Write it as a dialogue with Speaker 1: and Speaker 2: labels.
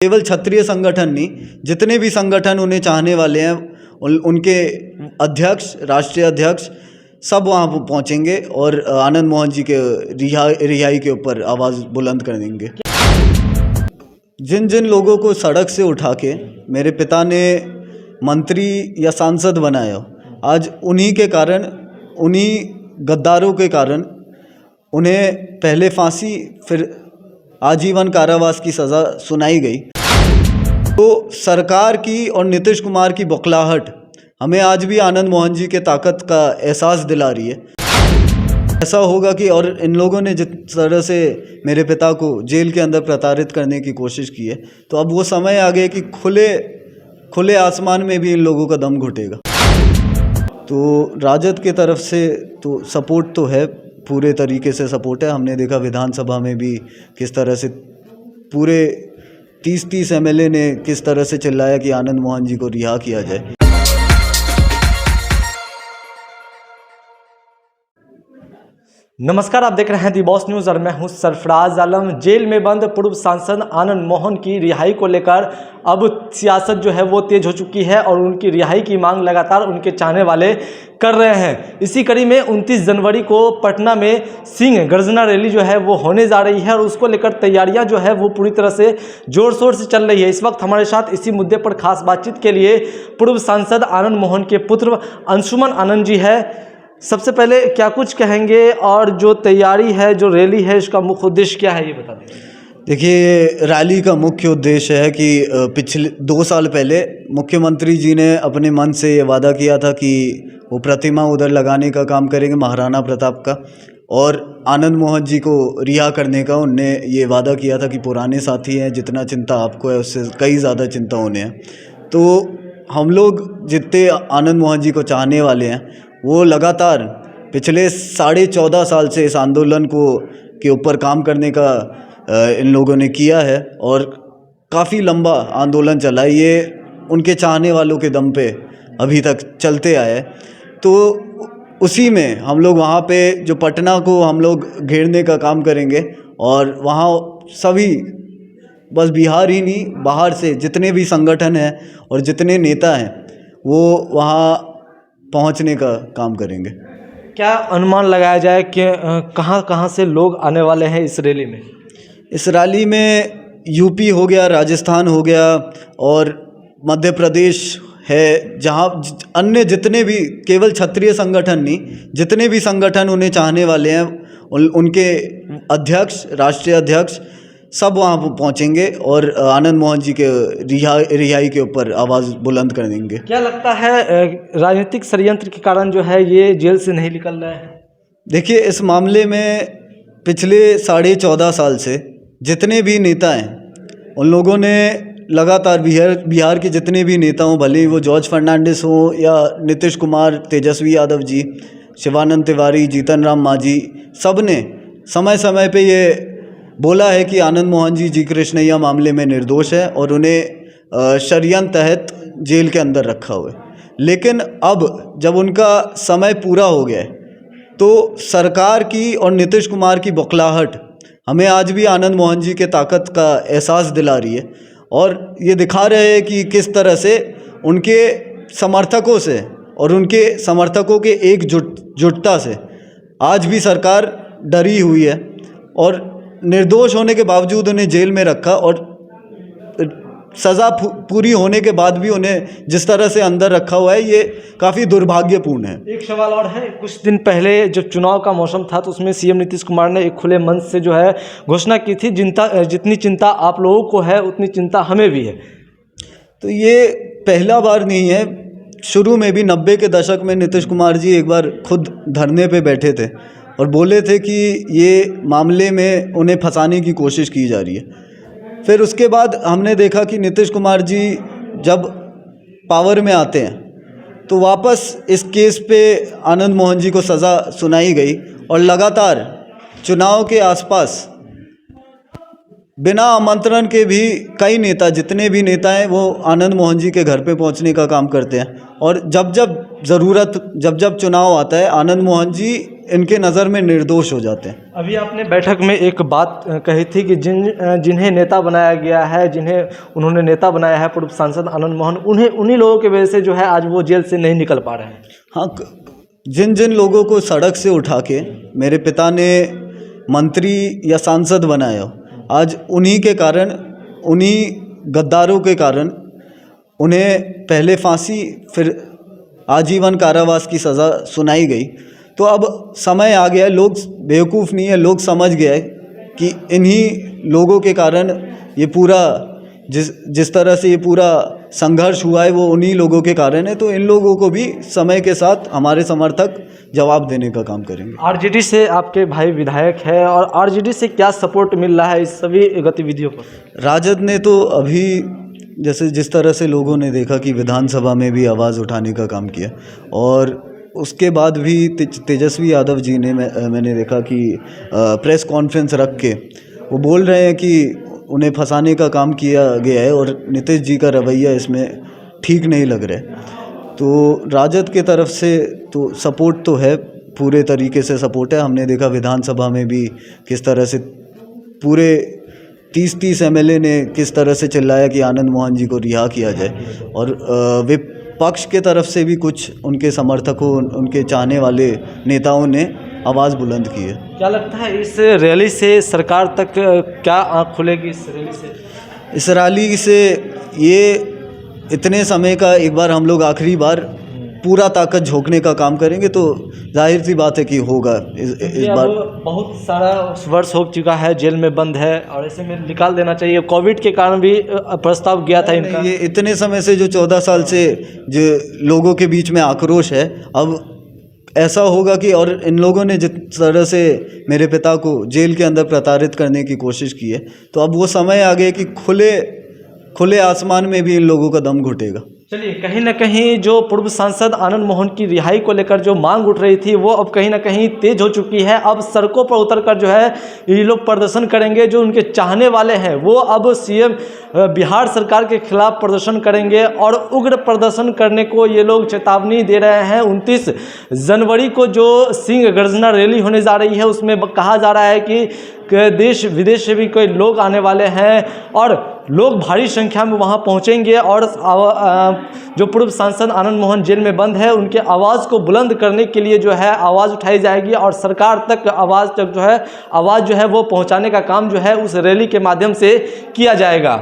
Speaker 1: केवल क्षत्रिय संगठन नहीं, जितने भी संगठन उन्हें चाहने वाले हैं उनके अध्यक्ष, राष्ट्रीय अध्यक्ष सब वहाँ पहुँचेंगे और आनंद मोहन जी के रिहाई के ऊपर आवाज़ बुलंद कर देंगे। जिन जिन लोगों को सड़क से उठा के मेरे पिता ने मंत्री या सांसद बनाया, आज उन्हीं के कारण, उन्हीं गद्दारों के कारण उन्हें पहले फांसी फिर आजीवन कारावास की सज़ा सुनाई गई। तो सरकार की और नीतीश कुमार की बौखलाहट हमें आज भी आनंद मोहन जी के ताकत का एहसास दिला रही है। ऐसा होगा कि और इन लोगों ने जिस तरह से मेरे पिता को जेल के अंदर प्रताड़ित करने की कोशिश की है, तो अब वो समय आ गया कि खुले आसमान में भी इन लोगों का दम घुटेगा। तो राजद की तरफ से तो सपोर्ट तो है, पूरे तरीके से सपोर्ट है। हमने देखा विधानसभा में भी किस तरह से पूरे 30 एमएलए ने किस तरह से चिल्लाया कि आनंद मोहन जी को रिहा किया जाए।
Speaker 2: नमस्कार, आप देख रहे हैं दी बॉस न्यूज़ और मैं हूं सरफराज आलम। जेल में बंद पूर्व सांसद आनंद मोहन की रिहाई को लेकर अब सियासत जो है वो तेज हो चुकी है और उनकी रिहाई की मांग लगातार उनके चाहने वाले कर रहे हैं। इसी कड़ी में 29 जनवरी को पटना में सिंह गर्जना रैली जो है वो होने जा रही है और उसको लेकर तैयारियां जो है वो पूरी तरह से जोर शोर से चल रही है। इस वक्त हमारे साथ इसी मुद्दे पर खास बातचीत के लिए पूर्व सांसद आनंद मोहन के पुत्र अंशुमन आनंद जी है। सबसे पहले क्या कुछ कहेंगे और जो तैयारी है, जो रैली है, इसका मुख्य उद्देश्य क्या है, ये बता दें।
Speaker 1: देखिए, रैली का मुख्य उद्देश्य है कि पिछले 2 साल पहले मुख्यमंत्री जी ने अपने मन से ये वादा किया था कि वो प्रतिमा उधर लगाने का काम करेंगे, महाराणा प्रताप का, और आनंद मोहन जी को रिहा करने का उनने ये वादा किया था कि पुराने साथी हैं, जितना चिंता आपको है उससे कई ज़्यादा चिंता उन्हें है। तो हम लोग जितने आनंद मोहन जी को चाहने वाले हैं वो लगातार पिछले 14.5 साल से इस आंदोलन के ऊपर काम करने का इन लोगों ने किया है और काफ़ी लंबा आंदोलन चला है। ये उनके चाहने वालों के दम पे अभी तक चलते आए। तो उसी में हम लोग वहाँ पे जो पटना को हम लोग घेरने का काम करेंगे और वहाँ सभी, बस बिहार ही नहीं, बाहर से जितने भी संगठन हैं और जितने नेता हैं वो वहाँ पहुंचने का काम करेंगे।
Speaker 2: क्या अनुमान लगाया जाए कि कहां से लोग आने वाले हैं इस रैली में?
Speaker 1: इस रैली में यूपी हो गया, राजस्थान हो गया और मध्य प्रदेश है, जहां अन्य जितने भी केवल क्षत्रिय संगठन नहीं, जितने भी संगठन उन्हें चाहने वाले हैं उनके अध्यक्ष, राष्ट्रीय अध्यक्ष सब वहाँ पहुँचेंगे और आनंद मोहन जी के रिहाई के ऊपर आवाज़ बुलंद कर देंगे।
Speaker 2: क्या लगता है राजनीतिक षड्यंत्र के कारण जो है ये जेल से नहीं निकल रहे हैं?
Speaker 1: देखिए, इस मामले में पिछले 14.5 साल से जितने भी नेता हैं उन लोगों ने लगातार बिहार के जितने भी नेता हों, भले ही वो जॉर्ज फर्नांडिस हों या नीतीश कुमार, तेजस्वी यादव जी, शिवानंद तिवारी, जीतन राम मांझी, सब ने समय समय पे ये बोला है कि आनंद मोहन जी कृष्णैया मामले में निर्दोष है और उन्हें षड्यंत्र तहत जेल के अंदर रखा हुआ है। लेकिन अब जब उनका समय पूरा हो गया है तो सरकार की और नीतीश कुमार की बौखलाहट हमें आज भी आनंद मोहन जी के ताकत का एहसास दिला रही है और ये दिखा रहे हैं कि किस तरह से उनके समर्थकों से और उनके समर्थकों के एकजुटता से आज भी सरकार डरी हुई है और निर्दोष होने के बावजूद उन्हें जेल में रखा और सज़ा पूरी होने के बाद भी उन्हें जिस तरह से अंदर रखा हुआ है, ये काफ़ी दुर्भाग्यपूर्ण है।
Speaker 2: एक सवाल और है, कुछ दिन पहले जब चुनाव का मौसम था तो उसमें सीएम नीतीश कुमार ने एक खुले मंच से जो है घोषणा की थी, जितनी चिंता आप लोगों को है उतनी चिंता हमें भी है।
Speaker 1: तो ये पहला बार नहीं है, शुरू में भी 90 के दशक में नीतीश कुमार जी एक बार खुद धरने पे बैठे थे और बोले थे कि ये मामले में उन्हें फंसाने की कोशिश की जा रही है। फिर उसके बाद हमने देखा कि नीतीश कुमार जी जब पावर में आते हैं तो वापस इस केस पे आनंद मोहन जी को सज़ा सुनाई गई और लगातार चुनाव के आसपास बिना आमंत्रण के भी कई नेता, जितने भी नेता हैं, वो आनंद मोहन जी के घर पे पहुंचने का काम करते हैं। और जब जब ज़रूरत, जब जब चुनाव आता है, आनंद मोहन जी इनके नज़र में निर्दोष हो जाते हैं।
Speaker 2: अभी आपने बैठक में एक बात कही थी कि जिन्हें नेता बनाया गया है, जिन्हें उन्होंने नेता बनाया है पूर्व सांसद आनंद मोहन, उन्हीं लोगों की वजह से जो है आज वो जेल से नहीं निकल पा रहे हैं।
Speaker 1: हाँ, जिन जिन लोगों को सड़क से उठा के मेरे पिता ने मंत्री या सांसद बनाया, आज उन्हीं के कारण, उन्हीं गद्दारों के कारण उन्हें पहले फांसी, फिर आजीवन कारावास की सज़ा सुनाई गई। तो अब समय आ गया है, लोग बेवकूफ़ नहीं है, लोग समझ गए कि इन्हीं लोगों के कारण ये पूरा जिस तरह से ये पूरा संघर्ष हुआ है, वो उन्हीं लोगों के कारण है। तो इन लोगों को भी समय के साथ हमारे समर्थक जवाब देने का काम करेंगे।
Speaker 2: आरजेडी से आपके भाई विधायक है, और आरजेडी से क्या सपोर्ट मिल रहा है इस सभी गतिविधियों पर?
Speaker 1: राजद ने तो अभी जैसे जिस तरह से लोगों ने देखा कि विधानसभा में भी आवाज़ उठाने का काम किया, और उसके बाद भी तेजस्वी यादव जी ने मैंने देखा कि प्रेस कॉन्फ्रेंस रख के वो बोल रहे हैं कि उन्हें फंसाने का काम किया गया है, और नीतीश जी का रवैया इसमें ठीक नहीं लग रहा है। तो राजद के तरफ से तो सपोर्ट तो है, पूरे तरीके से सपोर्ट है। हमने देखा विधानसभा में भी किस तरह से पूरे 30 एमएलए ने किस तरह से चिल्लाया कि आनंद मोहन जी को रिहा किया जाए, और विपक्ष के तरफ से भी कुछ उनके समर्थकों, उनके चाहने वाले नेताओं ने आवाज़ बुलंद की है।
Speaker 2: क्या लगता है इस रैली से सरकार तक क्या आँख खुलेगी? इस रैली से,
Speaker 1: इस रैली से ये इतने समय का एक बार हम लोग आखिरी बार पूरा ताकत झोंकने का काम करेंगे, तो जाहिर सी बात है कि होगा इस बार।
Speaker 2: बहुत सारा वर्ष हो चुका है, जेल में बंद है, और ऐसे में निकाल देना चाहिए। कोविड के कारण भी प्रस्ताव गया था इनका।
Speaker 1: ये इतने समय से जो 14 साल से जो लोगों के बीच में आक्रोश है, अब ऐसा होगा कि, और इन लोगों ने जिस तरह से मेरे पिता को जेल के अंदर प्रताड़ित करने की कोशिश की है, तो अब वो समय आ गया कि खुले आसमान में भी इन लोगों का दम घुटेगा।
Speaker 2: चलिए, कहीं ना कहीं जो पूर्व सांसद आनंद मोहन की रिहाई को लेकर जो मांग उठ रही थी, वो अब कहीं ना कहीं तेज हो चुकी है। अब सड़कों पर उतरकर जो है ये लोग प्रदर्शन करेंगे। जो उनके चाहने वाले हैं वो अब सीएम बिहार सरकार के खिलाफ प्रदर्शन करेंगे, और उग्र प्रदर्शन करने को ये लोग चेतावनी दे रहे हैं। 29 जनवरी को जो सिंह गर्जना रैली होने जा रही है, उसमें कहा जा रहा है कि देश विदेश से भी कोई लोग आने वाले हैं, और लोग भारी संख्या में वहां पहुंचेंगे, और जो पूर्व सांसद आनंद मोहन जेल में बंद है, उनके आवाज़ को बुलंद करने के लिए जो है आवाज़ उठाई जाएगी, और सरकार तक आवाज़ जो है वो पहुंचाने का काम जो है उस रैली के माध्यम से किया जाएगा।